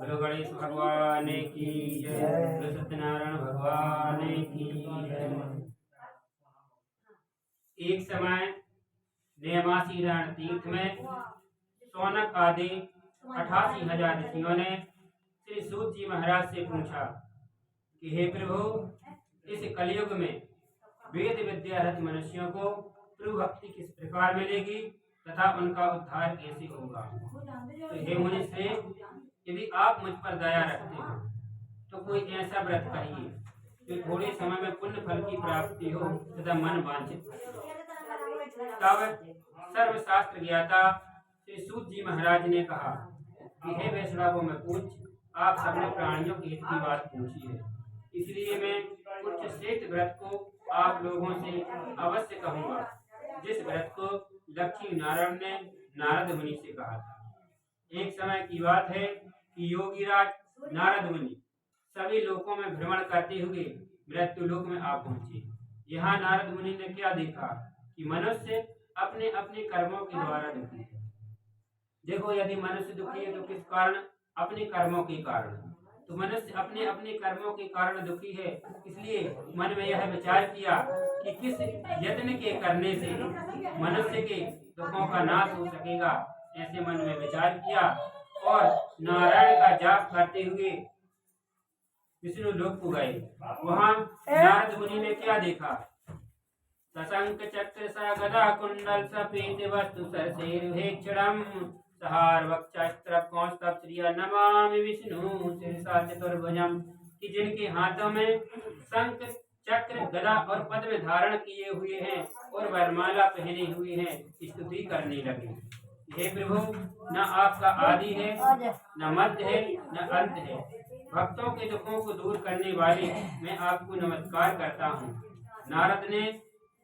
बोलो गणेश भगवान की जय। बोलो सत्यनारायण भगवान की जय। एक समय नेमासी रण तीर्थ में सौनक आदि 88,000 ऋषियों ने श्री सूत जी महाराज से पूछा कि हे प्रभु, इस कलयुग में वेद विद्यारत मनुष्यों को प्रभु भक्ति किस प्रकार मिलेगी तथा उनका उद्धार कैसे होगा। तो हे मुनि श्रेष्ठ, यदि आप मुझ पर दया रखते हो तो कोई ऐसा व्रत कहिए जो थोड़े समय में पुण्य फल की प्राप्ति हो तथा मन वांछित। तब सर्वशास्त्र ज्ञाता श्री सूत जी महाराज ने कहा कि हे वैष्णवों में पूछ, आप सबने प्राणियों के हित की बात पूछी है, इसलिए मैं कुछ श्रेष्ठ व्रत को आप लोगों से अवश्य कहूँगा, जिस व्रत को लक्ष्मी नारायण ने नारद मुनि से कहा था। एक समय की बात है कि योगीराज नारद मुनि सभी लोकों में भ्रमण करते हुए मृत्यु लोक में आ पहुंचे। यहाँ नारद मुनि ने क्या देखा कि मनुष्य अपने अपने कर्मों के द्वारा दुखी है। देखो, यदि मनुष्य दुखी है तो किस कारण? अपने कर्मों के कारण। तो मनुष्य अपने अपने कर्मों के कारण दुखी है, इसलिए मन में यह विचार किया कि किस यत्न के करने से मनुष्य के दुखों का नाश हो सकेगा। ऐसे मन में विचार किया और नारायण का जाप करते हुए विष्णु लोक को गए। वहां नारद मुनि ने क्या देखा? सशंक चक्र स गदा कुंडल सपीत वस्तु सरसेरुहेक्षणम सहार वक्षस्त्र कौस्तभ श्रिया नमामि विष्णु शिरसा चतुर्भुजम। कि जिनके हाथों में शंख चक्र गदा और पद्म धारण किए हुए हैं और वरमाला पहने हुए हैं, स्तुति करने लगे। हे प्रभु, न आपका आदि है, न मध्य है, न अंत है। भक्तों के दुखों को दूर करने वाले मैं आपको नमस्कार करता हूँ। नारद ने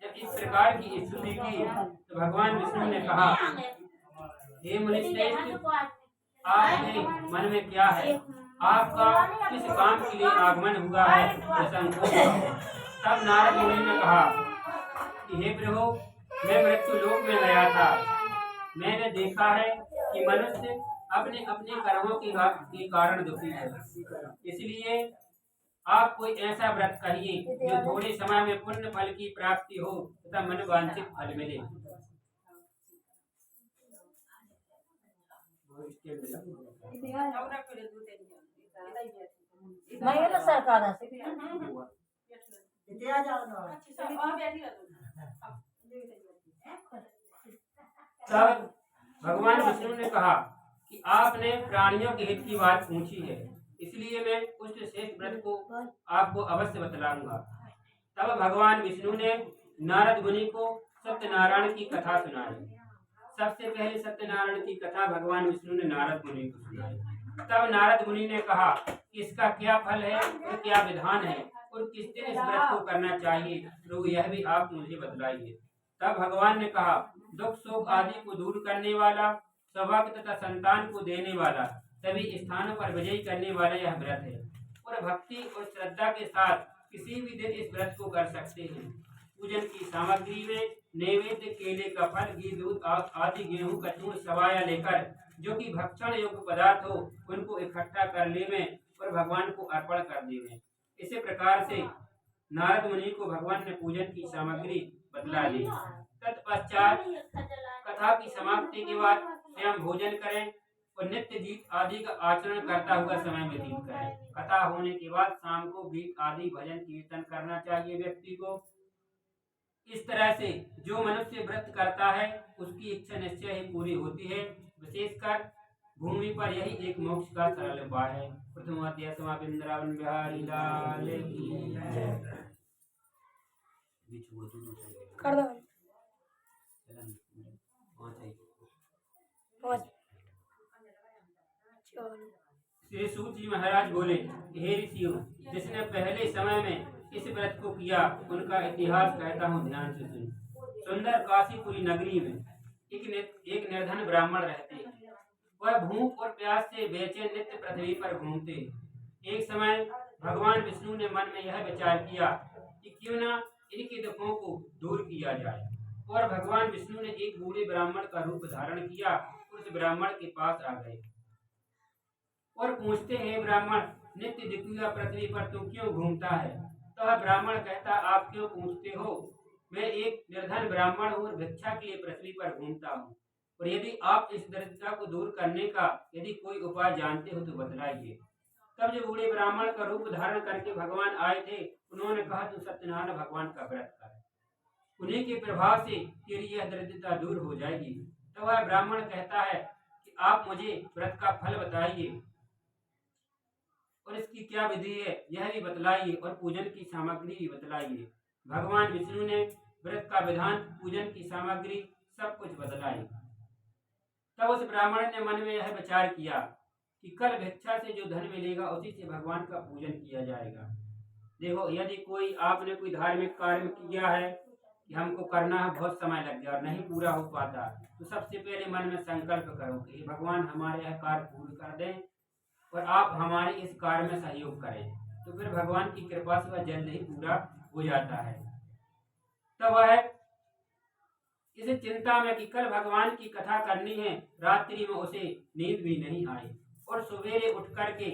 जब इस प्रकार की स्तुति की तो भगवान विष्णु ने कहा, हे मुनिश्रेष्ठ, आपके मन में क्या है? आपका किस काम के लिए आगमन हुआ है? तब नारद मुनि ने कहा कि हे प्रभु, मैं मृत्यु लोक में गया था। मैंने देखा है कि मनुष्य अपने अपने कर्मों के कारण दुखी है, इसलिए आप कोई ऐसा व्रत कहिए जो थोड़े समय में पुण्य फल की प्राप्ति हो तथा मन वांछित फल मिले। तब भगवान विष्णु ने कहा कि आपने प्राणियों के हित की बात पूछी है, इसलिए मैं उस श्रेष्ठ व्रत को आपको अवश्य बतलाऊंगा। तब भगवान विष्णु ने नारद मुनि को सत्यनारायण की कथा सुनाई। सबसे पहले सत्यनारायण की कथा भगवान विष्णु ने नारद मुनि को सुनाई। तब नारद मुनि ने कहा कि इसका क्या फल है और क्या विधान है और किस दिन इस व्रत को करना चाहिए, तो यह भी आप मुझे बतलाइए। तब भगवान ने कहा, दुख शोक आदि को दूर करने वाला, सौभाग्य तथा संतान को देने वाला, सभी स्थानों पर विजय करने वाला यह व्रत है और भक्ति और श्रद्धा के साथ किसी भी दिन इस व्रत को कर सकते हैं। पूजन की सामग्री में नैवेद्य केले का फल, घी, दूध आदि, गेहूं का चूर्ण, सवाया लेकर जो कि भक्षण योग्य पदार्थ हो उनको इकट्ठा कर लेवे और भगवान को अर्पण कर देवे। इसी प्रकार से नारद मुनि को भगवान ने पूजन की सामग्री बतला दी। तत्पश्चात कथा की समाप्ति के बाद स्वयं भोजन करें और नित्य गीत आदि का आचरण करता हुआ समय व्यतीत करें। कथा होने के बाद शाम को गीत आदि भजन कीर्तन करना चाहिए व्यक्ति को। इस तरह से जो मनुष्य व्रत करता है उसकी इच्छा निश्चय ही पूरी होती है। विशेषकर भूमि पर यही एक मोक्ष का सरल उपाय है। प्रथम अध्याय समापन। वृंदावन बिहारी लाल की कर दो। श्री सूत जी महाराज बोले, हे ऋषियों, जिसने पहले समय में इस व्रत को किया उनका इतिहास कहता हूँ, ध्यान से सुन। सुंदर काशीपुरी नगरी में एक निर्धन ब्राह्मण रहते। वह भूख और प्यास से बेचैन नित्य पृथ्वी पर घूमते। एक समय भगवान विष्णु ने मन में यह विचार किया कि क्यों न इनके दुखों को दूर किया जाए, और भगवान विष्णु ने एक बूढ़े ब्राह्मण का रूप धारण किया और उस ब्राह्मण के पास आ गए। और पूछते हैं, ब्राह्मण नित्य दिव्य पृथ्वी पर तू क्यों घूमता है? तो वह ब्राह्मण कहता, आप क्यों पूछते हो? मैं एक निर्धन ब्राह्मण हूँ और भिक्षा के लिए पृथ्वी पर घूमता हूँ, और यदि आप इस दरिद्रता को दूर करने का यदि कोई उपाय जानते हो तो बतलाइए। तब जो बूढ़े ब्राह्मण का रूप धारण करके भगवान आए थे, उन्होंने कहा, तू सत्यनारायण भगवान का व्रत कर, उन्हीं के प्रभाव से तेरी यह दरिद्रता दूर हो जाएगी। तो वह ब्राह्मण कहता है कि आप मुझे व्रत का फल बताइए और इसकी क्या विधि है यह भी बतलाइए, और पूजन की सामग्री भी बतलाइए। भगवान विष्णु ने व्रत का विधान, पूजन की सामग्री सब कुछ बतलाई। तब उस ब्राह्मण ने मन में यह विचार किया कि कल भिक्षा से जो धन मिलेगा उसी से भगवान का पूजन किया जाएगा। देखो, यदि कोई आपने कोई धार्मिक कार्य किया है कि हमको करना है, बहुत समय लग गया और नहीं पूरा हो पाता, तो सबसे पहले मन में संकल्प करो कि भगवान हमारे यह कार्य पूर्ण कर दें और आप हमारे इस कार्य में सहयोग करें, तो फिर भगवान की कृपा से वह जल्द ही पूरा हो जाता है। तब वह इस चिंता में कि कल भगवान की कथा करनी है, रात्रि में उसे नींद भी नहीं आई और सवेरे उठ करके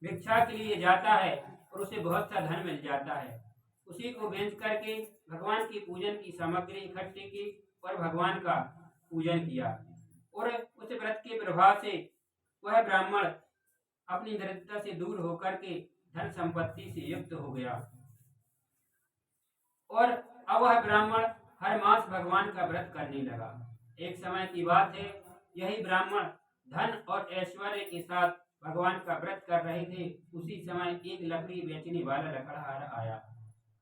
भिक्षा के लिए जाता है और उसे बहुत सा धन मिल जाता है। उसी को बेच करके भगवान की पूजन की सामग्री इकट्ठी की और भगवान का पूजन किया, और उस व्रत के प्रभाव से वह ब्राह्मण अपनी दरिद्रता से दूर होकर के धन संपत्ति से युक्त हो गया। और अब वह ब्राह्मण हर मास भगवान का व्रत करने लगा। एक समय की बात है, यही ब्राह्मण धन और ऐश्वर्य के साथ भगवान का व्रत कर रहे थे। उसी समय एक लकड़ी बेचने वाला लकड़हारा आया,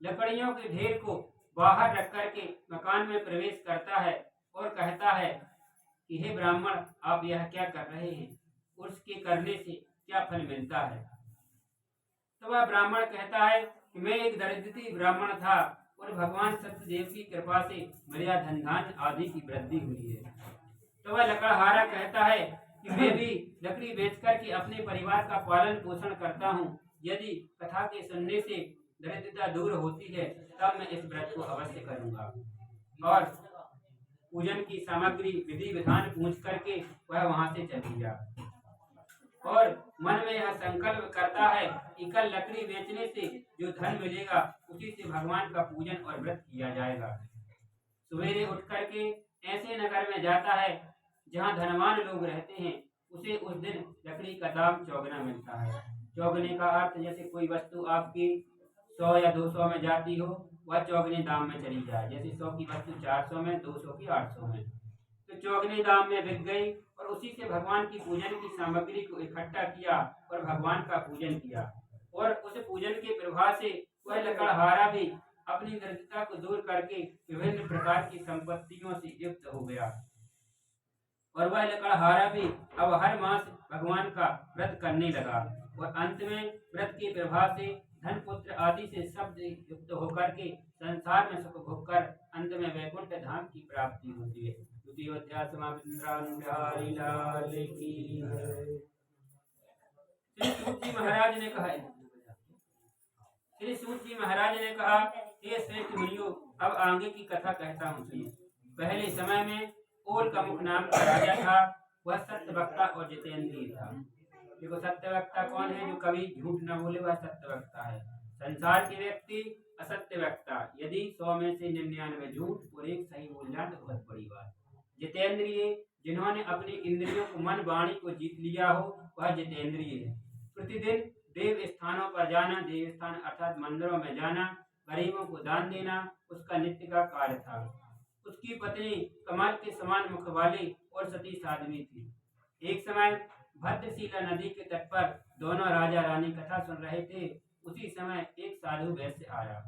लकड़ियों के ढेर को बाहर रख करके मकान में प्रवेश करता है और कहता है कि हे ब्राह्मण, आप यह क्या कर रहे हैं? उसके करने से क्या फल मिलता है? तो वह ब्राह्मण कहता है कि मैं एक दरिद्री ब्राह्मण था और भगवान सत्यदेव की कृपा से मेरा धन धान्य आदि की वृद्धि हुई है। तो वह लकड़हारा कहता है कि मैं भी लकड़ी बेचकर के अपने परिवार का पालन पोषण करता हूँ। यदि कथा के सुनने से दरिद्रता दूर होती है तब मैं इस व्रत को अवश्य करूँगा। और पूजन की सामग्री विधि विधान पूछ करके वह वहां से चल दिया और मन में यह संकल्प करता है कि कल लकड़ी बेचने से जो धन मिलेगा उसी से भगवान का पूजन और व्रत किया जाएगा। सवेरे उठ करके ऐसे नगर में जाता है जहाँ धनवान लोग रहते हैं। उसे उस दिन लकड़ी का दाम चौगुना मिलता है। चौगुने का अर्थ जैसे कोई वस्तु आपकी 100 या 200 में जाती हो, वह चौगुने दाम में चली जाए। जैसे 100 की वस्तु 400 में, 200 की 800 में, तो चौगुने दाम में बिक गई। और उसी से भगवान की पूजन की सामग्री को इकट्ठा किया और भगवान का पूजन किया, और उस पूजन के प्रभाव से वह लकड़हारा भी अपनी दरिद्रता को दूर करके विभिन्न प्रकार की संपत्तियों से युक्त हो गया। और वह लकड़हारा भी अब हर मास भगवान का व्रत करने लगा और अंत में व्रत के प्रभाव से धन पुत्र आदि से सब युक्त होकर के संसार में सुख भोग कर अंत में वैकुंठ धाम की प्राप्ति होती है। द्वितीय अध्याय समाप्त। बिहारी लाल की जय। श्री सूत जी महाराज ने कहा, श्री सूत जी महाराज ने कहा, हे श्रेष्ठ मुनियों, अब आगे की कथा कहता हूँ सुनिए। पहले समय में ओल का मुख नाम का राजा था। वह सत्यवक्ता और जितेंद्रिय था। देखो, सत्यवक्ता कौन है? जो कभी झूठ न बोले, वह सत्यवक्ता है। संसार के व्यक्ति असत्य वक्ता, यदि 100 में से 99 झूठ और एक सही बोल जाए तो बहुत बड़ी बात। जितेंद्रिय, जिन्होंने अपनी इंद्रियों को, मन वाणी को जीत लिया हो, वह जितेंद्रिय है। प्रतिदिन देव स्थानों पर जाना, देव स्थान अर्थात मंदिरों में जाना, गरीबों को दान देना उसका नित्य का कार्य था। उसकी पत्नी कमल के समान मुख वाली और सती साध्वी थी। एक समय भद्रशिला नदी के तट पर दोनों राजा रानी कथा सुन रहे थे। उसी समय एक साधु वैश्य आया।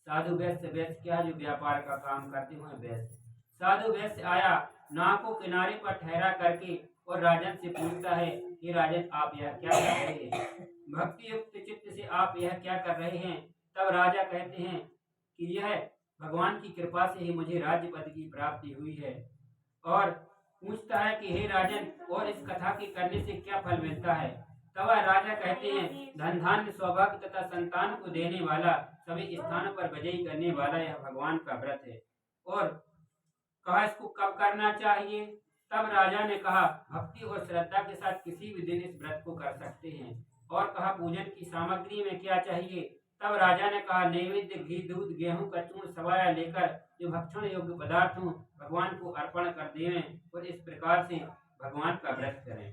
साधु वैश्य, वैश्य क्या? जो व्यापार का काम करते हुए वैश्य। साधु वैश्य आया, नाव को किनारे पर ठहरा करके और राजन से पूछता है, हे राजन, आप यह क्या कर रहे हैं? भक्ति युक्त चित्त से आप यह क्या कर रहे हैं? तब राजा कहते हैं कि यह भगवान की कृपा से ही मुझे राज्य पद की प्राप्ति हुई है। और पूछता है कि हे राजन, और इस कथा के करने से क्या फल मिलता है? तब वह राजा कहते हैं, धन धान्य सौभाग्य तथा संतान को देने वाला, सभी स्थानों पर विजयी करने वाला यह भगवान का व्रत है। और कहा, इसको कब करना चाहिए? तब राजा ने कहा, भक्ति और श्रद्धा के साथ किसी भी दिन इस व्रत को कर सकते हैं। और कहा, पूजन की सामग्री में क्या चाहिए? तब राजा ने कहा, नैवेद्य घी, दूध, गेहूं का चूर्ण, सवाया लेकर जो भक्षण योग्य पदार्थ हो भगवान को अर्पण कर देवें और इस प्रकार से भगवान का व्रत करें।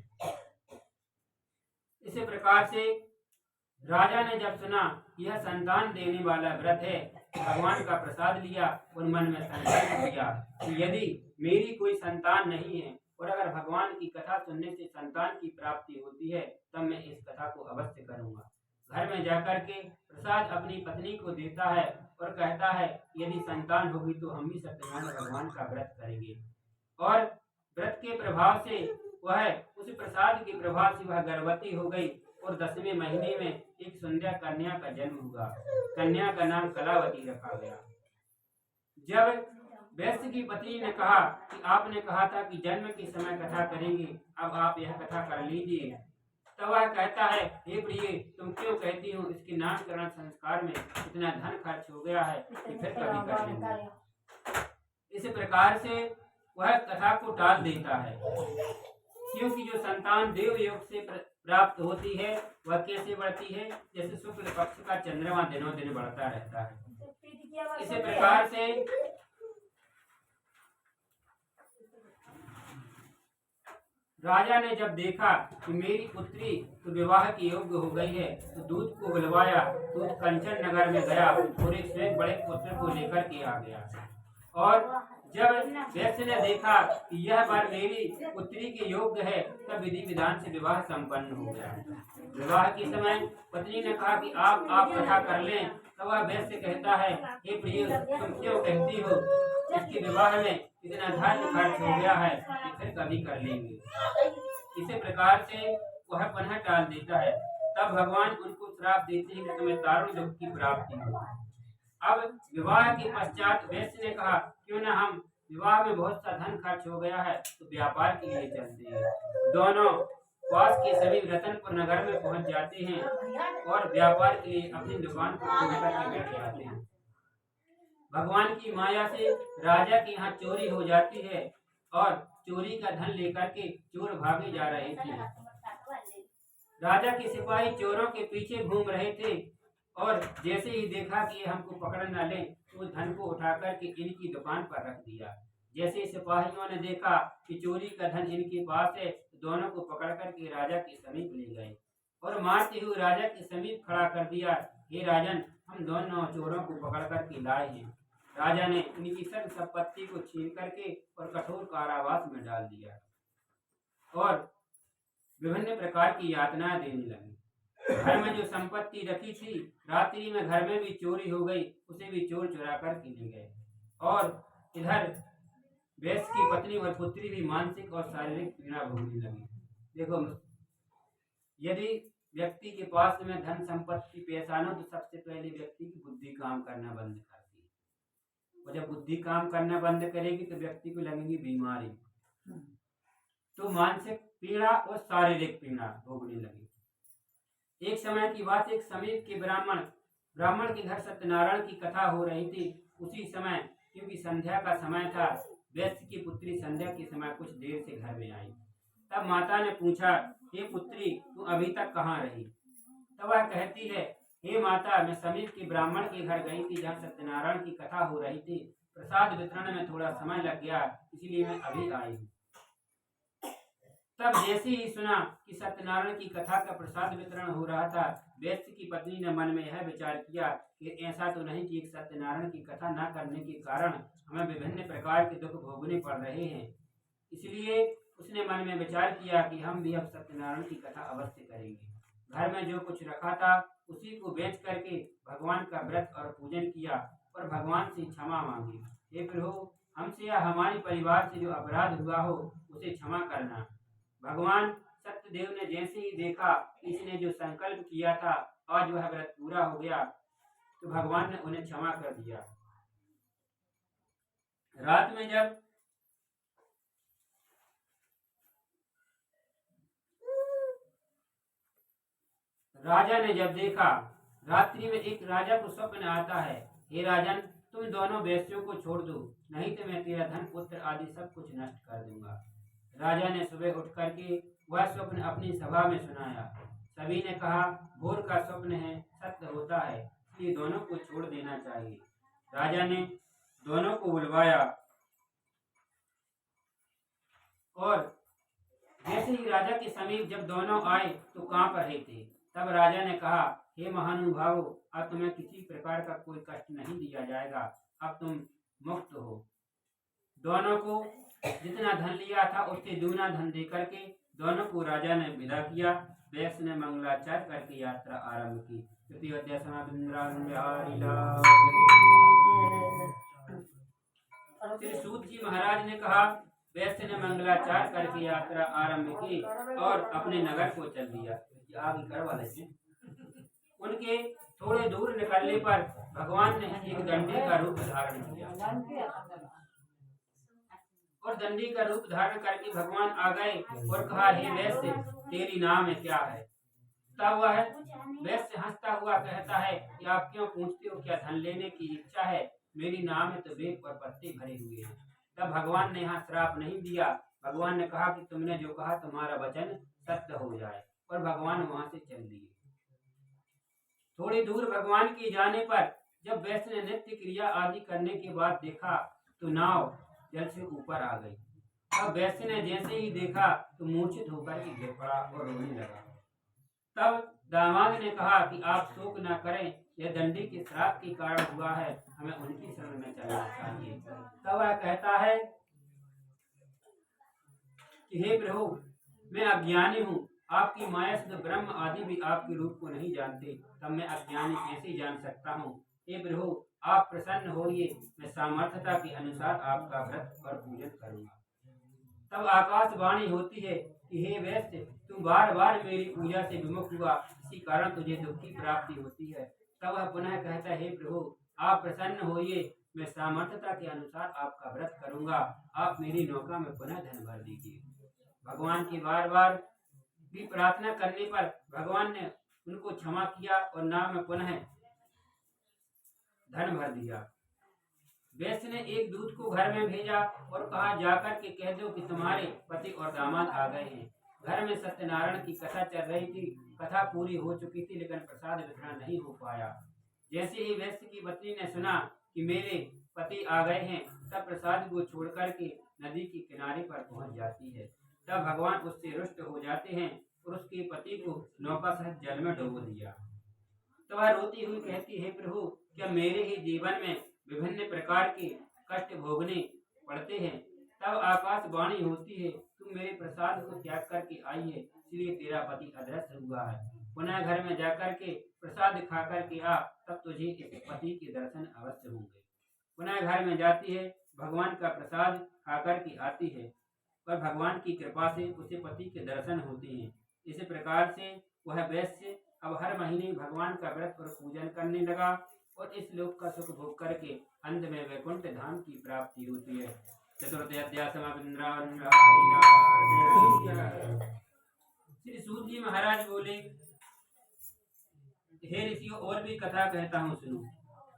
इसी प्रकार से राजा ने जब सुना कि यह संतान देने वाला व्रत है, भगवान का प्रसाद लिया और मन में संकल्प किया कि यदि मेरी कोई संतान नहीं है और अगर भगवान की कथा सुनने से संतान की प्राप्ति होती है तब मैं इस कथा को अवश्य करूंगा। घर में जाकर के प्रसाद अपनी पत्नी को देता है और कहता है, यदि संतान होगी तो हम भी सत्यनारायण भगवान का व्रत करेंगे। और व्रत के प्रभाव से वह उस प्रसाद के प्रभाव से वह गर्भवती हो गई और 10वें महीने में एक सुंदर कन्या का जन्म हुआ। कन्या का नाम कलावती रखा गया। जब वैश्य की पत्नी ने कहा कि आपने कहा था कि जन्म के समय कथा करेंगे, अब आप यह कथा कर लीजिए, तो वह कहता है, हे प्रिय, तुम क्यों कहती हो? इसके नामकरण संस्कार में इतना धन खर्च हो गया है कि फिर कभी कर लेंगे। इस प्रकार से वह कथा को टाल देता है, क्योंकि जो संतान देव योग से प्राप्त होती है वह कैसे बढ़ती है? जैसे शुक्ल पक्ष का चंद्रमा दिनों दिन बढ़ता रहता है। इसी प्रकार से राजा ने जब देखा कि मेरी पुत्री तो विवाह के योग्य हो गई है तो दूत को बुलवाया। दूत कंचन नगर में गया और एक स्वयं बड़े पुत्र को लेकर के आ गया। और जब वैश्य ने देखा कि यह वर मेरी पुत्री के योग्य है तब विधि विधान से विवाह संपन्न हो गया। विवाह के समय पत्नी ने कहा कि आप कथा कर लें, तो वह वैश्य कहता है, हे प्रिय, तुम क्यों कहती हो? इसके विवाह में इतना धन खर्च हो गया है कि फिर कभी कर लेंगे। इसी प्रकार से वह पुनः टाल देता है। तब भगवान उनको श्राप देते हैं कि तुम्हें दारुण दुख की प्राप्ति हो। अब विवाह के पश्चात वैश्य ने कहा, क्यों न हम विवाह में बहुत सा धन खर्च हो गया है तो व्यापार के लिए चलते हैं। दोनों पास के सभी रतनपुर नगर में पहुंच जाते हैं और व्यापार के लिए अपनी दुकान को खोल करके बैठ जाते हैं। भगवान की माया से राजा के यहाँ चोरी हो जाती है और चोरी का धन लेकर के चोर भागे जा रहे थे। राजा के सिपाही चोरों के पीछे घूम रहे थे और जैसे ही देखा कि ये हमको पकड़ न ले तो धन को उठा करके इनकी दुकान पर रख दिया। जैसे सिपाहियों ने देखा कि चोरी का धन इनके पास है, दोनों को पकड़ करके राजा के समीप ले गए और मारते हुए राजा के समीप खड़ा कर दिया। हे राजन, हम दोनों चोरों को पकड़ करके लाए हैं। राजा ने इनकी सब संपत्ति को छीन करके और कठोर कारावास में डाल दिया और विभिन्न प्रकार की यातनाएं देने लगी। घर में जो संपत्ति रखी थी, रात्रि में घर में भी चोरी हो गई, उसे भी चोर चुरा कर के ले गए। और इधर वैश्य की पत्नी और पुत्री भी मानसिक और शारीरिक पीड़ा भोगने लगी। देखो, यदि व्यक्ति के पास में धन संपत्ति पैसा न तो सबसे पहले व्यक्ति की बुद्धि काम करना बंद करती है और जब बुद्धि काम करना बंद करेगी तो व्यक्ति को लगेगी बीमारी, तो मानसिक पीड़ा और शारीरिक पीड़ा भोगने लगी। एक समय की बात, एक समीप के ब्राह्मण के घर सत्यनारायण की कथा हो रही थी। उसी समय, क्योंकि संध्या का समय था, वैश्य की पुत्री संध्या के समय कुछ देर से घर में आई। तब माता ने पूछा, हे पुत्री, तू अभी तक कहाँ रही? तब वह कहती है, हे माता, मैं समीप के ब्राह्मण के घर गई थी जहाँ सत्यनारायण की कथा हो रही थी। प्रसाद वितरण में थोड़ा समय लग गया, इसलिए मैं अभी आई हूँ। तब जैसे ही सुना कि सत्यनारायण की कथा का प्रसाद वितरण हो रहा था, वैश्य की पत्नी ने मन में यह विचार किया कि ऐसा तो नहीं कि एक सत्यनारायण की कथा न करने के कारण हमें विभिन्न प्रकार के दुख भोगने पड़ रहे हैं। इसलिए उसने मन में विचार किया कि हम भी अब सत्यनारायण की कथा अवश्य करेंगे। घर में जो कुछ रखा था उसी को बेच करके भगवान का व्रत और पूजन किया और भगवान से क्षमा मांगी। हे प्रभु, हमसे या हमारे परिवार से जो अपराध हुआ हो उसे क्षमा करना। भगवान सत्यदेव ने जैसे ही देखा इसने जो संकल्प किया था आज वह व्रत पूरा हो गया, तो भगवान ने उन्हें क्षमा कर दिया। रात में जब राजा ने जब देखा, रात्रि में एक राजा को स्वप्न आता है, हे राजन, तुम दोनों वैश्यों को छोड़ दो, नहीं तो मैं तेरा धन पुत्र आदि सब कुछ नष्ट कर दूंगा। राजा ने सुबह उठ करके वह स्वप्न अपनी सभा में सुनाया। सभी ने कहा, भोर का स्वप्न है, सत्य होता है, इसलिए दोनों को छोड़ देना चाहिए। राजा ने दोनों को बुलवाया और जैसे ही राजा के समीप जब दोनों आए तो कांप रहे थे। तब राजा ने कहा, हे महानुभावों, अब तुम्हें किसी प्रकार का कोई कष्ट नहीं दिया जाएगा, अब तुम मुक्त हो। दोनों को जितना धन लिया था उससे दूना धन दे करके दोनों को राजा ने विदा किया। वैश्य ने मंगलाचार करके यात्रा आरंभ की। तृतीय अध्याय समाप्त। श्री सूत जी महाराज ने कहा, वैश्य ने मंगलाचार करके यात्रा आरंभ की और अपने नगर को चल दिया। आगे कर वाले थे। उनके थोड़े दूर निकलने पर भगवान ने एक दंडे का रूप धारण किया और दंडी का रूप धारण करके भगवान आ गए और कहा, हे वैश्य, तेरी नाम है क्या है? तब वह वैश्य हंसता हुआ कहता है कि आप क्यों पूछते हो, क्या धन लेने की इच्छा है? मेरी नाम है तो वेद और पत्ते भरे हुए हैं। तब भगवान ने यहाँ श्राप नहीं दिया। भगवान ने कहा कि तुमने जो कहा तुम्हारा वचन सत्य हो जाए, और भगवान वहां से चल दिए। थोड़ी दूर भगवान के जाने पर जब वैश्य ने नित्य क्रिया आदि करने के बाद देखा तो नाव जल से ऊपर आ गई। तब वैश्य ने जैसे ही देखा तो मूर्छित होकर के गिर पड़ा और रोने लगा। तब दामाद ने कहा कि आप शोक न करें, यह दंडी के श्राप के कारण हुआ है, हमें उनकी शरण में चलना चाहिए। तब वह कहता है कि हे प्रभु, मैं अज्ञानी हूँ, आपकी माया शुद्ध ब्रह्म आदि भी आपके रूप को नहीं जानते, तब मैं अज्ञानी कैसे जान सकता हूँ? हे प्रभु, आप प्रसन्न होइए, मैं सामर्थ्यता के अनुसार आपका व्रत और पूजन करूंगा। तब आकाशवाणी होती है कि हे वैश्य, तू बार बार मेरी पूजा से विमुख हुआ, इसी कारण तुझे दुख की प्राप्ति होती है। तब वह पुनः कहता है, हे प्रभु, आप प्रसन्न होइए, मैं सामर्थ्यता के अनुसार आपका व्रत करूंगा, आप मेरी नौका में पुनः धन भर दीजिए। भगवान की बार बार भी प्रार्थना करने पर भगवान ने उनको क्षमा किया और नाम में पुनः धन भर दिया। वैश्य ने एक दूत को घर में भेजा और कहा, जाकर के कह दो कि तुम्हारे पति और दामाद आ गए हैं। घर में सत्यनारायण की कथा चल रही थी। कथा पूरी हो चुकी थी, लेकिन प्रसाद वितरण नहीं हो पाया। जैसे ही वैश्य की पत्नी ने सुना कि मेरे पति आ गए हैं, तब प्रसाद को छोड़ करके नदी के किनारे पर पहुंच जाती है। तब भगवान उससे रुष्ट हो जाते हैं और उसके पति को नौका सहित जल में डुबो दिया। तो वह रोती हुई कहती है, प्रभु, क्या मेरे ही जीवन में विभिन्न प्रकार के कष्ट भोगने पड़ते हैं? तब आकाशवाणी होती है, तुम मेरे प्रसाद को त्याग करके आई है, इसलिए तेरा पति अदृश्य हुआ है। पुनः घर में जाकर के प्रसाद खा करके आ, तब तुझे इस पति के दर्शन अवश्य होंगे। पुनः घर में जाती है, भगवान का प्रसाद खा करके आती है और भगवान की कृपा से उसे पति के दर्शन होते हैं। इसी प्रकार से वह वैश्य अब हर महीने भगवान का व्रत और पूजन करने लगा और इस लोक का सुख भोग करके अंत में वैकुंठ धाम की प्राप्ति होती है। चतुर्थ अध्याय समाप्त। श्री सूत जी महाराज बोले, हे ऋषियों, और भी कथा कहता हूँ, सुनो।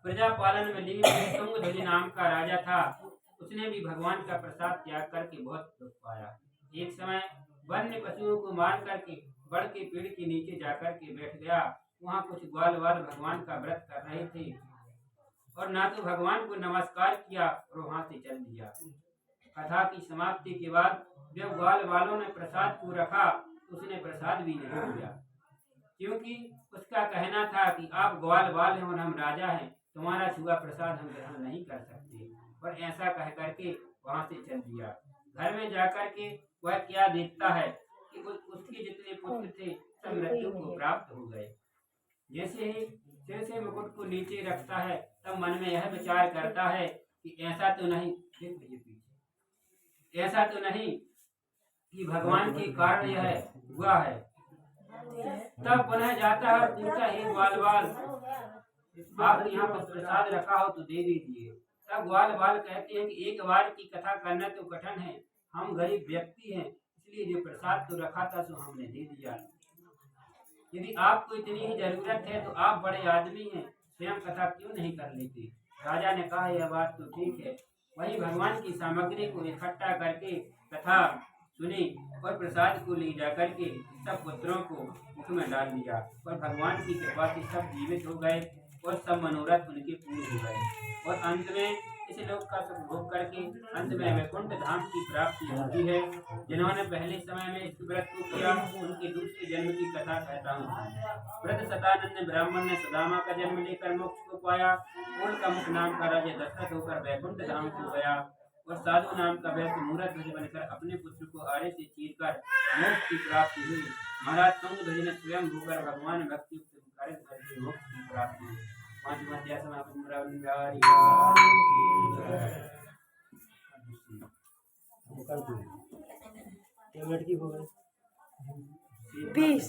प्रजा पालन में लीन तुंगध्वज नाम का राजा था। उसने भी भगवान का प्रसाद त्याग करके बहुत दुख पाया। एक समय वन्य पशुओं को मार करके बड़ के पेड़ के नीचे जाकर के बैठ गया। वहाँ कुछ ग्वाल वाल भगवान का व्रत कर रहे थे और ना तो भगवान को नमस्कार किया और वहाँ से चल दिया। कथा की समाप्ति के बाद जब ग्वाल वालों ने प्रसाद को रखा, उसने प्रसाद भी नहीं लिया, क्योंकि उसका कहना था कि आप ग्वाल वाल हैं और हम राजा हैं, तुम्हारा छुआ प्रसाद हम ग्रहण नहीं कर सकते। और ऐसा कह करके वहाँ से चल दिया। घर में जाकर के वह क्या देखता है कि उसके जितने पुत्र थे सब मृत्यु को प्राप्त हो गए। जैसे ही सिर से मुकुट को नीचे रखता है, तब मन में यह विचार करता है कि ऐसा तो नहीं कि भगवान के कारण यह हुआ है। तब पुनः जाता है और पूछता है, ग्वाल वाल, आप यहाँ पर प्रसाद रखा हो तो दे दीजिए। तब ग्वाल वाल कहते हैं कि एक बार की कथा करना तो कठिन है, हम गरीब व्यक्ति हैं, इसलिए जो प्रसाद तो रखा था सो हमने दे दिया। यदि आपको इतनी ही जरूरत है तो आप बड़े आदमी हैं, स्वयं कथा क्यों नहीं कर लेते? राजा ने कहा, यह बात तो ठीक है। वही भगवान की सामग्री को इकट्ठा करके कथा सुनी और प्रसाद को ले जाकर के सब पुत्रों को मुख में डाल दिया और भगवान की कृपा से सब जीवित हो गए और सब मनोरथ उनके पूर्ण हो गए और अंत में इस लोक का सुख भोग करके अंत में वैकुंठ धाम की प्राप्ति होती है। जिन्होंने पहले समय में इस व्रत को किया उनके दूसरे जन्म की कथा कहता हूँ। व्रत सतानंद ब्राह्मण ने सुदामा का जन्म लेकर मोक्ष को पाया। पूर्ण का मुख नाम का राजा दशरथ होकर वैकुंठ धाम को गया और साधु नाम का वैश्य मूरत ध्वज बनकर अपने पुत्र को आड़े से चीरकर मोक्ष की प्राप्ति हुई। महाराज तुंग ध्वज ने स्वयं होकर भगवान भक्ति करके मोक्ष की प्राप्ति हुई। पांचवा अध्याय समापन। लड़की हो गई 20